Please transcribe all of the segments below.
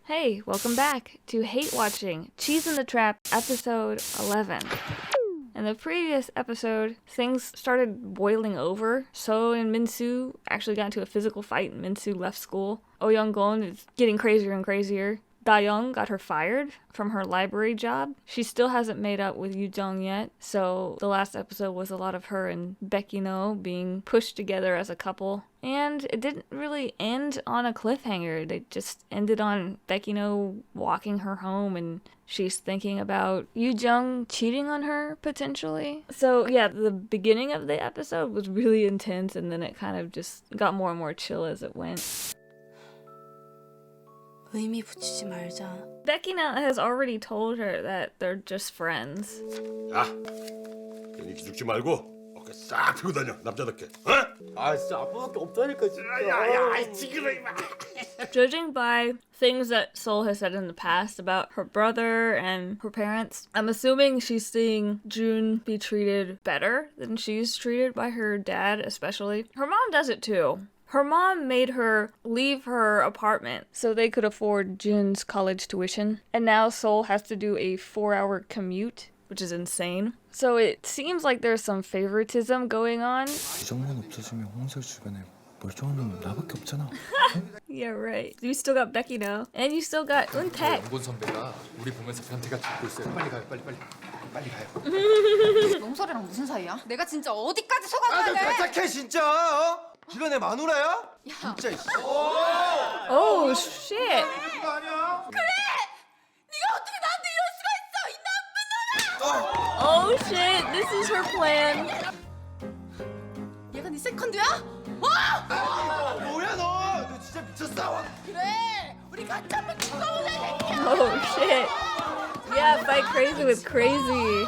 Hey, welcome back to Hate Watching Cheese in the Trap, episode 11. In the previous episode, things started boiling over. So and Minsu actually got into a physical fight and Minsu left school. Oh Young-gon is getting crazier and crazier. Da-young got her fired from her library job. She still hasn't made up with Yu-jung yet, so the last episode was a lot of her and Bekino being pushed together as a couple. And it didn't really end on a cliffhanger. They just ended on Bekino walking her home and she's thinking about Yu-jung cheating on her, potentially. So yeah, the beginning of the episode was really intense and then it kind of just got more and more chill as it went. 의미 붙이지 말자. Bekina has already told her that they're just friends. 야, 괜히 기죽지 말고 어깨 싹 펴고 다녀, 남자답게. 어? 아 진짜 아빠밖에 없다니까 진짜. 야야야, 지그러 이마. Judging by things that Seoul has said in the past about her brother and her parents, I'm assuming she's seeing June be treated better than she's treated by her dad, especially. Her mom does it too. Her mom made her leave her apartment so they could afford Jun's college tuition. And now Seoul has to do a 4-hour commute, which is insane. So it seems like there's some favoritism going on. 이정만 없어지면 홍설 주변에 멀쩡한 놈 나밖에 없잖아. Yeah, right. You still got Becky now. And you still got Untae. 연곤 선배가 우리 보면서 변태가 죽고 있어요. 빨리 가요, 빨리 가요. 용설이랑 무슨 사이야? 내가 진짜 어디까지 속아줘야 돼? 깜짝해 진짜. 어? 이런 애 마누라야? 진짜 있어. Oh, shit. 그거 아니야? 네가 어떻게 나한테 이럴 수가 있어? 이 나쁜 놈아! Oh, shit. This is her plan. 얘가 네 세컨드야? 뭐야 너? 너 진짜 미쳤어? 그래! 우리 같이 한번 죽어보자 새끼야! Oh, shit. Yeah, fight crazy with crazy.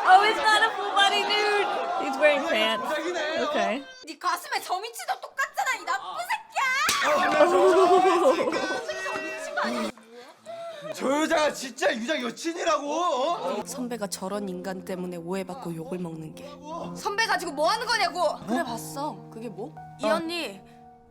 Oh, it's not a full body nude. He's wearing pants. Okay. 네 가슴에 저미치도 똑같잖아 이 나쁜 새끼야! 저 여자가 진짜 유장 여친이라고? 어? 선배가 저런 인간 때문에 오해받고 욕을 먹는 게. 선배 가지고 뭐 하는 거냐고! 그래 봤어. 그게 뭐? 이 언니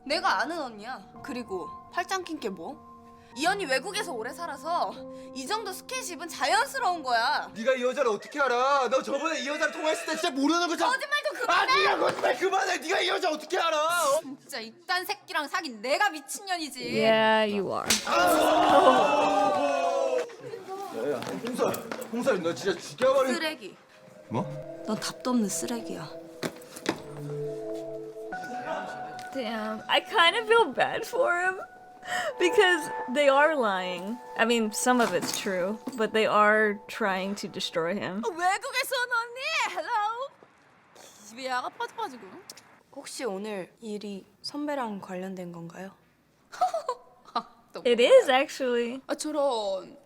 내가 아는 언니야. 그리고 팔짱 낀 게 뭐? 이 언니 외국에서 오래 살아서 이 정도 스킨십은 자연스러운 거야. 네가 이 여자를 어떻게 알아? 너 저번에 이 여자랑 통화했을 때 진짜 모르는 거잖아. 거짓말 좀 아 그만해! 네가 거짓말 그만해. 네가 이 여자 어떻게 알아? 어? 진짜 이딴 새끼랑 사귄 내가 미친년이지. Yeah, you are. 야야 홍설 너 진짜 죽여버린. 쓰레기. 뭐? 넌 답도 없는 쓰레기야. Damn. I kind of feel bad for him. Because they are lying. I mean, some of it's true, but they are trying to destroy him. 외국에서 온 언니, 헬로. 집에 야가 빠져가지고. 혹시 오늘 일이 선배랑 관련된 건가요? It is actually. 아 저런.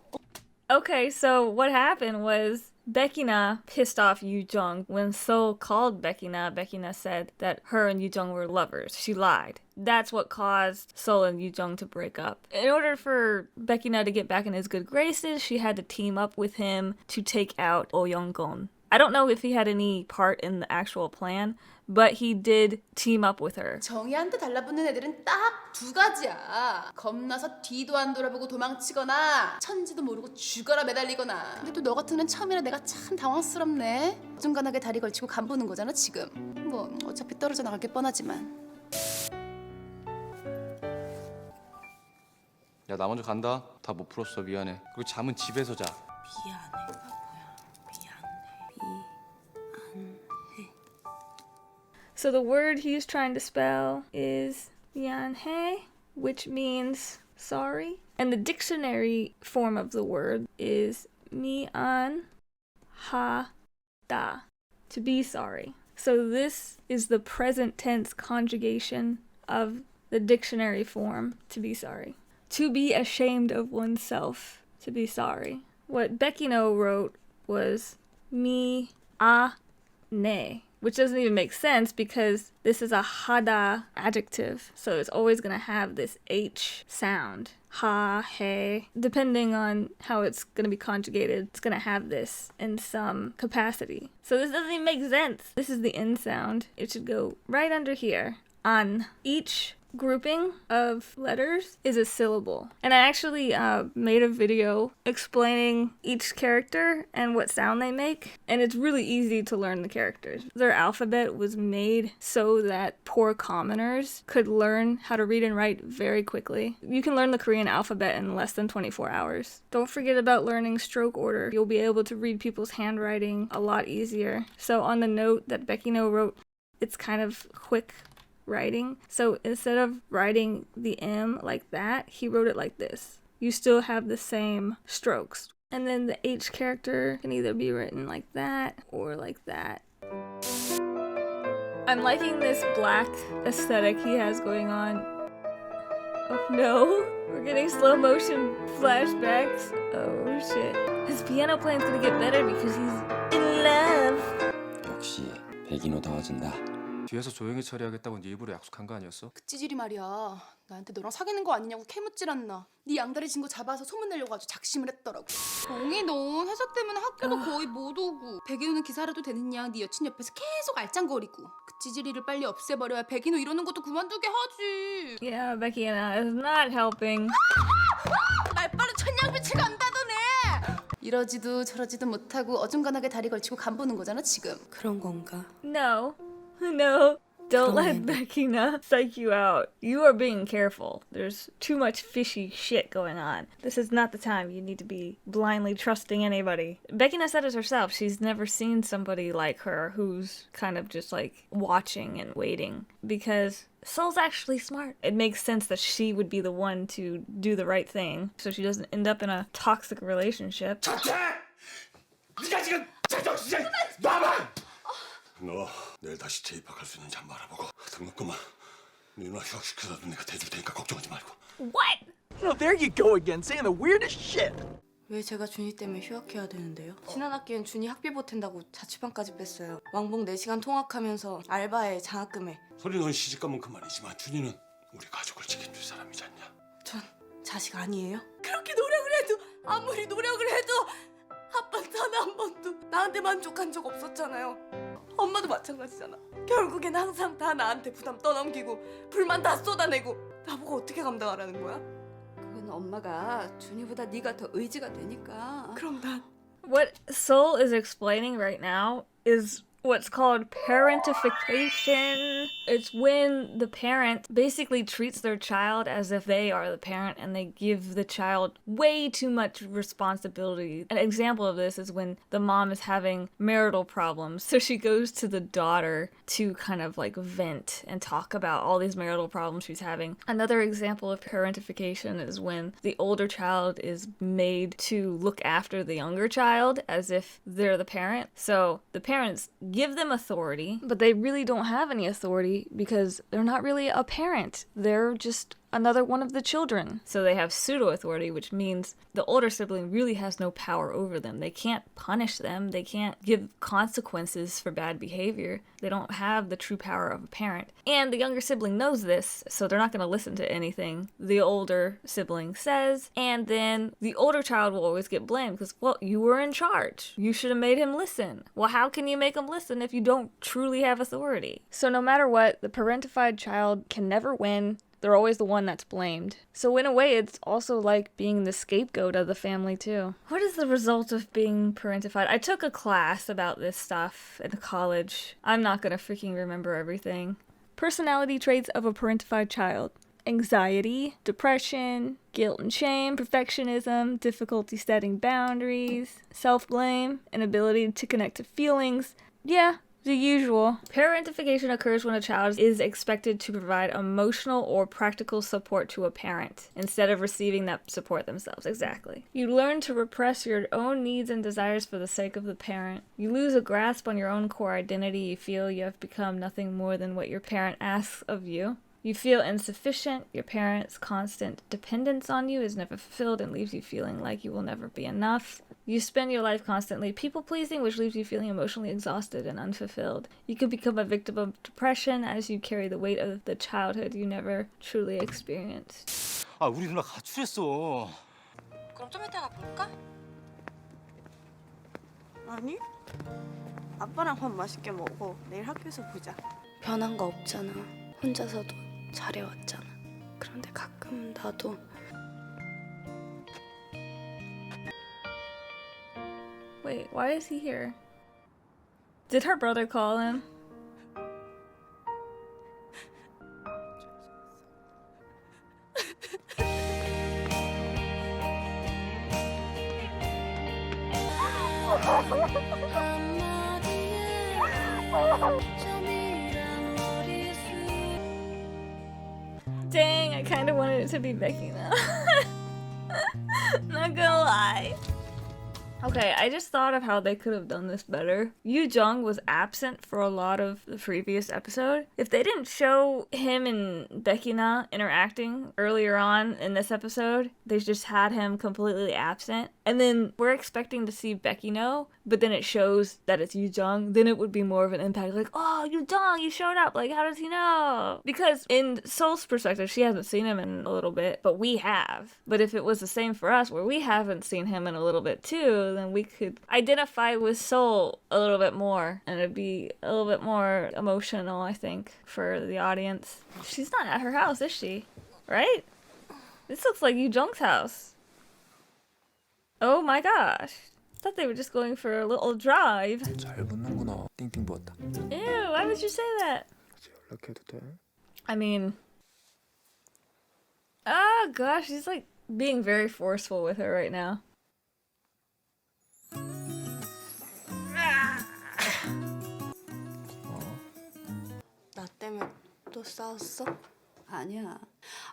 Okay, so what happened was Bekina pissed off Yu-jung. When So called Bekina, Bekina said that her and Yu-jung were lovers. She lied. That's what caused So and Yu-jung to break up. In order for Bekina to get back in his good graces, she had to team up with him to take out Oh Young-gon. I don't know if he had any part in the actual plan, but he did team up with her. 정의한테 달라붙는 애들은 딱 두 가지야. 겁나서 뒤도 안 돌아보고 도망치거나 천지도 모르고 죽어라 매달리거나. 근데 또 너 같은 애는 처음이라 내가 참 당황스럽네. 어중간하게 다리 걸치고 간 보는 거잖아 지금. 뭐 어차피 떨어져 나갈 게 뻔하지만. 야, 나 먼저 간다. 다 못 풀었어, 미안해. 그리고 잠은 집에서 자. 미안해가 뭐야? 미안해. So the word he's trying to spell is 미안해, which means sorry. And the dictionary form of the word is 미안하다, to be sorry. So this is the present tense conjugation of the dictionary form, to be sorry. To be ashamed of oneself, to be sorry. What Bekino wrote was mi a ne, which doesn't even make sense because this is a hada adjective, so it's always going to have this H sound. Ha, he. Depending on how it's going to be conjugated, it's going to have this in some capacity. So this doesn't even make sense. This is the N sound. It should go right under here. An. Each grouping of letters is a syllable. And I actually made a video explaining each character and what sound they make. And it's really easy to learn the characters. Their alphabet was made so that poor commoners could learn how to read and write very quickly. You can learn the Korean alphabet in less than 24 hours. Don't forget about learning stroke order. You'll be able to read people's handwriting a lot easier. So on the note that Becky No wrote, it's kind of quick writing. So instead of writing the M like that, he wrote it like this. You still have the same strokes. And then the H character can either be written like that or like that. I'm liking this black aesthetic he has going on. Oh no, we're getting slow motion flashbacks. Oh shit. His piano playing's gonna get better because he's in love. 역시 백인호 더워진다. 뒤에서 조용히 처리하겠다고 네 입으로 약속한 거 아니었어? 그 찌질이 말이야. 나한테 너랑 사귀는 거 아니냐고 캐묻질 않나. 네 양다리 진 거 잡아서 소문내려고 아주 작심을 했더라고. 정이 너 회사 때문에 학교도 거의 못 오고 백인호는 기사라도 되는 양 네 여친 옆에서 계속 알짱거리고 그 찌질이를 빨리 없애버려야 백인호 이러는 것도 그만두게 하지. Yeah, Becky and I is not helping. 말빨은 천냥빛을 간다더네. 이러지도 저러지도 못하고 어중간하게 다리 걸치고 간 보는 거잖아 지금. 그런 건가? No. No. Don't let Becky psych you out. You are being careful. There's too much fishy shit going on. This is not the time you need to be blindly trusting anybody. Becky said it herself. She's never seen somebody like her who's kind of just like watching and waiting. Because Seol's actually smart. It makes sense that she would be the one to do the right thing so she doesn't end up in a toxic relationship. 네가 지금 제정신이 놔봐! 너 내일 다시 재입학할 수 있는지 한번 알아보고 등록금은 네 누나 휴학시켜서도 내가 대줄 테니까 걱정하지 말고. What? Oh, there you go again, saying the weirdest shit. 왜 제가 준이 때문에 휴학해야 되는데요? 지난 학기엔 준이 학비 보탠다고 자취방까지 뺐어요. 왕복 4시간 통학하면서 알바에 장학금에. 소리 넌 시집가면 그만이지만 준이는 우리 가족을 지켜줄 사람이지 않냐? 전 자식 아니에요? 그렇게 노력을 해도 아무리 노력을 해도 아빠는 단 한 번도 나한테 만족한 적 없었잖아요. 엄마도 마찬가지잖아. 결국엔 항상 다 나한테 부담 떠넘기고 불만 다 쏟아내고 나보고 어떻게 감당하라는 거야? 그건 엄마가 준이보다 네가 더 의지가 되니까. 그럼 난 What Seol is explaining right now is what's called parentification. It's when the parent basically treats their child as if they are the parent and they give the child way too much responsibility. An example of this is when the mom is having marital problems. So she goes to the daughter to kind of like vent and talk about all these marital problems she's having. Another example of parentification is when the older child is made to look after the younger child as if they're the parent. So the parents give them authority, but they really don't have any authority because they're not really a parent. They're just another one of the children. So they have pseudo-authority, which means the older sibling really has no power over them. They can't punish them. They can't give consequences for bad behavior. They don't have the true power of a parent. And the younger sibling knows this, so they're not going to listen to anything the older sibling says. And then the older child will always get blamed because, well, you were in charge. You should have made him listen. Well, how can you make him listen if you don't truly have authority? So no matter what, the parentified child can never win. They're always the one that's blamed. So in a way, it's also like being the scapegoat of the family too. What is the result of being parentified? I took a class about this stuff in college. I'm not gonna freaking remember everything. Personality traits of a parentified child. Anxiety, depression, guilt and shame, perfectionism, difficulty setting boundaries, self-blame, inability to connect to feelings. Yeah, the usual. Parentification occurs when a child is expected to provide emotional or practical support to a parent instead of receiving that support themselves. Exactly. You learn to repress your own needs and desires for the sake of the parent. You lose a grasp on your own core identity. You feel you have become nothing more than what your parent asks of you. You feel insufficient. Your parents' constant dependence on you is never fulfilled and leaves you feeling like you will never be enough. You spend your life constantly people-pleasing, which leaves you feeling emotionally exhausted and unfulfilled. You could become a victim of depression as you carry the weight of the childhood you never truly experienced. 아, 우리 누나 가출했어. 그럼 좀 이따가 볼까? 아니 아빠랑 밥 맛있게 먹어. 내일 학교에서 보자. 변한 거 없잖아. 혼자서도 잘해왔잖아. 그런데 가끔 나도 Wait, why is he here? Did her brother call him? Dang, I kind of wanted it to be Becky now. Not gonna lie. Okay, I just thought of how they could have done this better. Yu Jung was absent for a lot of the previous episode. If they didn't show him and Becky Na interacting earlier on in this episode, they just had him completely absent. And then we're expecting to see Becky know, but then it shows that it's Yu Jung, then it would be more of an impact. Like, oh, Yu Jung, you showed up. Like, how does he know? Because in Seol's perspective, she hasn't seen him in a little bit, but we have. But if it was the same for us, where we haven't seen him in a little bit too, then we could identify with Seol a little bit more, and it'd be a little bit more emotional, I think, for the audience. She's not at her house, is she? Right? This looks like Yu Jung's house. Oh my gosh. Thought they were just going for a little drive. 잘 붙는구나. 띵띵 부었다. Ew, why would you say that? 연락해도 돼? I mean... Oh gosh, he's like being very forceful with her right now. 나 때문에 또 싸웠어? 아니야.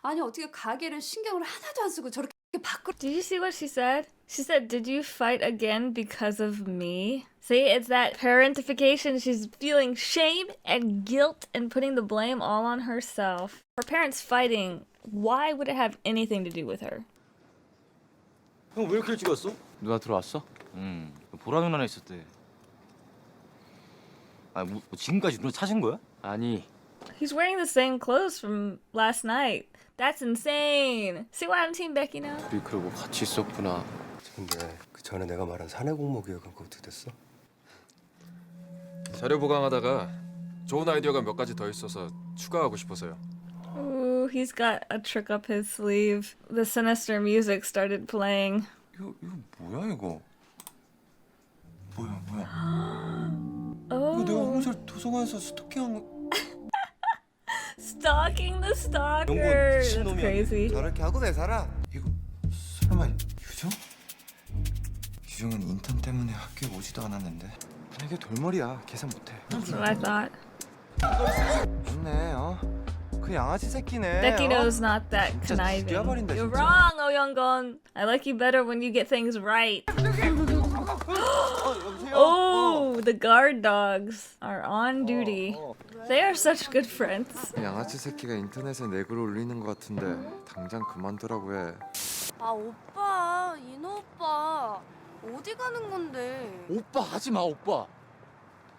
아니 어떻게 가게를 신경을 하나도 안 쓰고 저렇게 밖으로 Did you see what she said? She said, did you fight again because of me? See, it's that parentification. She's feeling shame and guilt and putting the blame all on herself. Her parents fighting, why would it have anything to do with her? 형 왜 이렇게 일찍 왔어? 누나 들어왔어? 보라 누나네 있었대. 아, 뭐 지금까지 누나 찾은 거야? 아니, He's wearing the same clothes from last night. That's insane. See why I'm Team Becky now? 우리 그러고 같이 있었구나. 근데 그 전에 내가 말한 사내 공모 계획은 그거 어떻게 됐어? 자료 보강하다가 좋은 아이디어가 몇 가지 더 있어서 추가하고 싶어서요. Ooh, he's got a trick up his sleeve. The sinister music started playing. 이거 뭐야 이거? 뭐야? Oh, 이거 내가 홍철 도서관에서 스토킹한 거. stalking the stalker. That's crazy. 저렇게 하고 왜 살아? 이거 설마 유정? 유정은 인턴 때문에 학교에 오지도 않았는데. 이게 돌머리야. 계산 못해. That's what I thought. 좋네. 그 양아치 새끼네. Becky knows not that 진짜 conniving. 죽여버린다, You're 진짜. wrong, Oh Young-gon. I like you better when you get things right. Oh, the guard dogs are on duty. They are such good friends. 양아치 새끼가 인터넷에 내 글 올리는 것 같은데 당장 그만두라고 해. 아 오빠, 인호 오빠 어디 가는 건데? 오빠 하지 마, 오빠.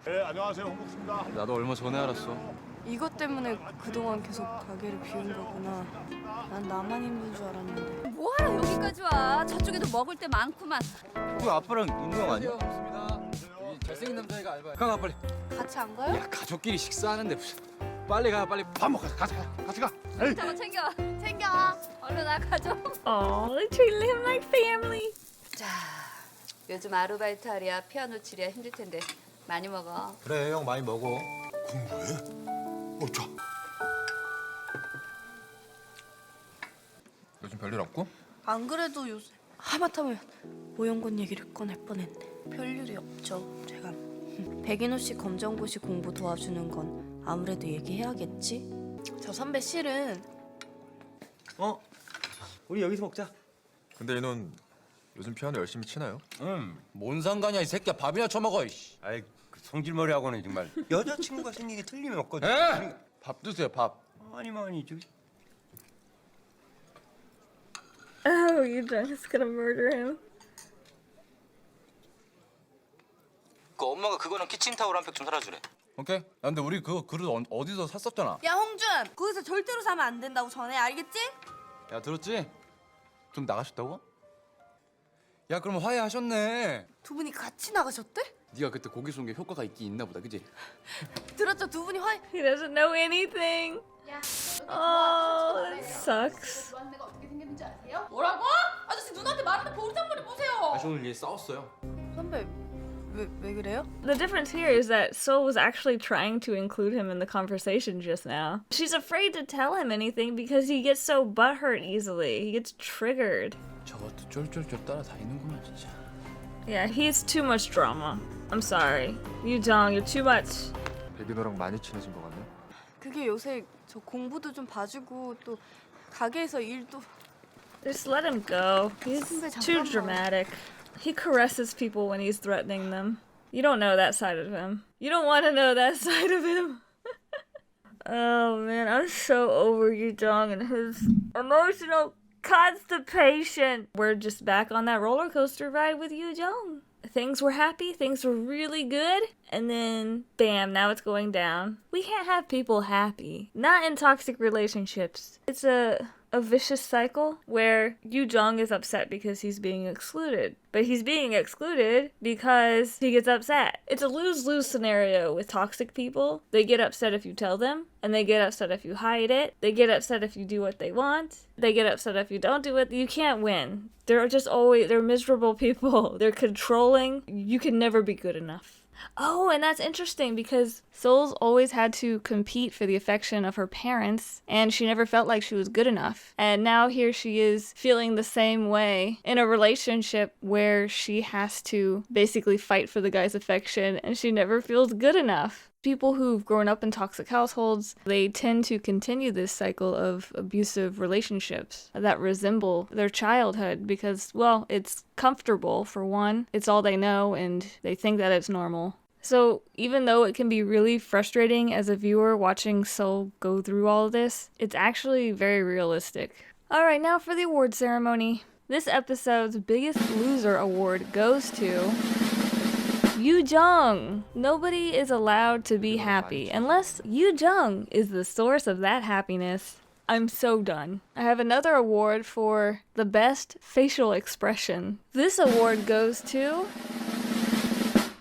네, 안녕하세요. 홍국수입니다. 나도 얼마 전에 알았어. 이것 때문에 그동안 계속 가게를 비운 거구나. 난 나만 힘든 줄 알았는데. 뭐하러 여기까지 와? 저쪽에도 먹을 때 많구만. 그 아빠랑 인우 형 아니야? 잘생긴 남자애가 알바야. 가가 빨리. 같이 안 가요? 야, 가족끼리 식사하는데 무슨. 빨리 가, 빨리 밥 먹어. 가자, 같이 가. 저거 챙겨. 얼른 나가줘. Oh, they treated him like family. 자, 요즘 아르바이트 하랴 피아노 치랴 힘들 텐데 많이 먹어. 그래 형 많이 먹어. 공부해? 자. 요즘 별일 없고? 안 그래도 요새 하마터면 오영권 얘기를 꺼낼 뻔했네. 별일이 없죠. 제가 백인호 씨 검정고시 공부 도와주는 건 아무래도 얘기해야겠지. 저 선배 실은 우리 여기서 먹자. 근데 얘는 요즘 피아노 열심히 치나요? 뭔 상관이야, 이 새끼야. 밥이나 처먹어, 이씨. 아이, 그 성질머리하고는 정말 여자친구가 생긴 게 틀림이 없거든. 에? 밥 드세요, 밥. 아니면 Oh, you just gonna murder him. 그 엄마가 그거랑 키친타올 한 팩 좀 사다 주래. 오케이. 야, 근데 우리 그 그릇 어디서 샀었잖아. 야 홍준, 거기서 절대로 사면 안 된다고 전해. 알겠지? 야, 들었지? 좀 나가셨다고? 야, 그럼 화해하셨네. 두 분이 같이 나가셨대? 네가 그때 고기 쏜 게 효과가 있긴 있나 보다, 그지? 들었죠? 두 분이 화해. He doesn't know anything. Oh, that sucks. 노안내가 어떻게 생겼는지 아세요? 뭐라고? 아저씨 누나한테 말하는 볼상머리 보세요. 저 오늘 얘 싸웠어요. 선배 왜 그래요? The difference here is that Sol was actually trying to include him in the conversation just now. She's afraid to tell him anything because he gets so butthurt easily. He gets triggered. 저것도 쫄쫄쫄 따라다니는구만 진짜. Yeah, he's too much drama. I'm sorry. Yu-jung, you're too much. 백인호랑 많이 친해진 것 같네. 그게 요새 저 공부도 좀 봐주고 또 가게에서 일도 Just let him go. He's too dramatic. He caresses people when he's threatening them. You don't know that side of him. You don't want to know that side of him. Oh man, I'm so over Yu-jung and his emotional constipation. We're just back on that roller coaster ride with Yu-jung. Things were happy, things were really good, and then bam, now it's going down. We can't have people happy. Not in toxic relationships. It's a vicious cycle where Yu-jung is upset because he's being excluded. But he's being excluded because he gets upset. It's a lose-lose scenario with toxic people. They get upset if you tell them, and they get upset if you hide it. They get upset if you do what they want. They get upset if you don't do it. You can't win. They're miserable people. They're controlling. You can never be good enough. Oh, and that's interesting because Sol's always had to compete for the affection of her parents, and she never felt like she was good enough. And now here she is feeling the same way in a relationship where she has to basically fight for the guy's affection, and she never feels good enough. People who've grown up in toxic households, they tend to continue this cycle of abusive relationships that resemble their childhood because, well, it's comfortable for one. It's all they know and they think that it's normal. So even though it can be really frustrating as a viewer watching Sol go through all of this, it's actually very realistic. All right, now for the award ceremony. This episode's biggest loser award goes to Yu-jung. Nobody is allowed to be happy unless Yu-jung is the source of that happiness. I'm so done. I have another award for the best facial expression. This award goes to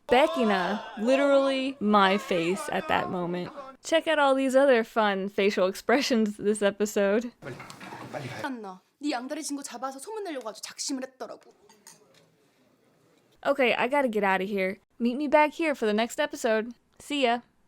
Bekina. Literally my face at that moment. Check out all these other fun facial expressions this episode. 안나. 네 양다리 친구 잡아서 소문 내려고 아주 작심을 했더라고. Okay, I gotta get out of here. Meet me back here for the next episode. See ya.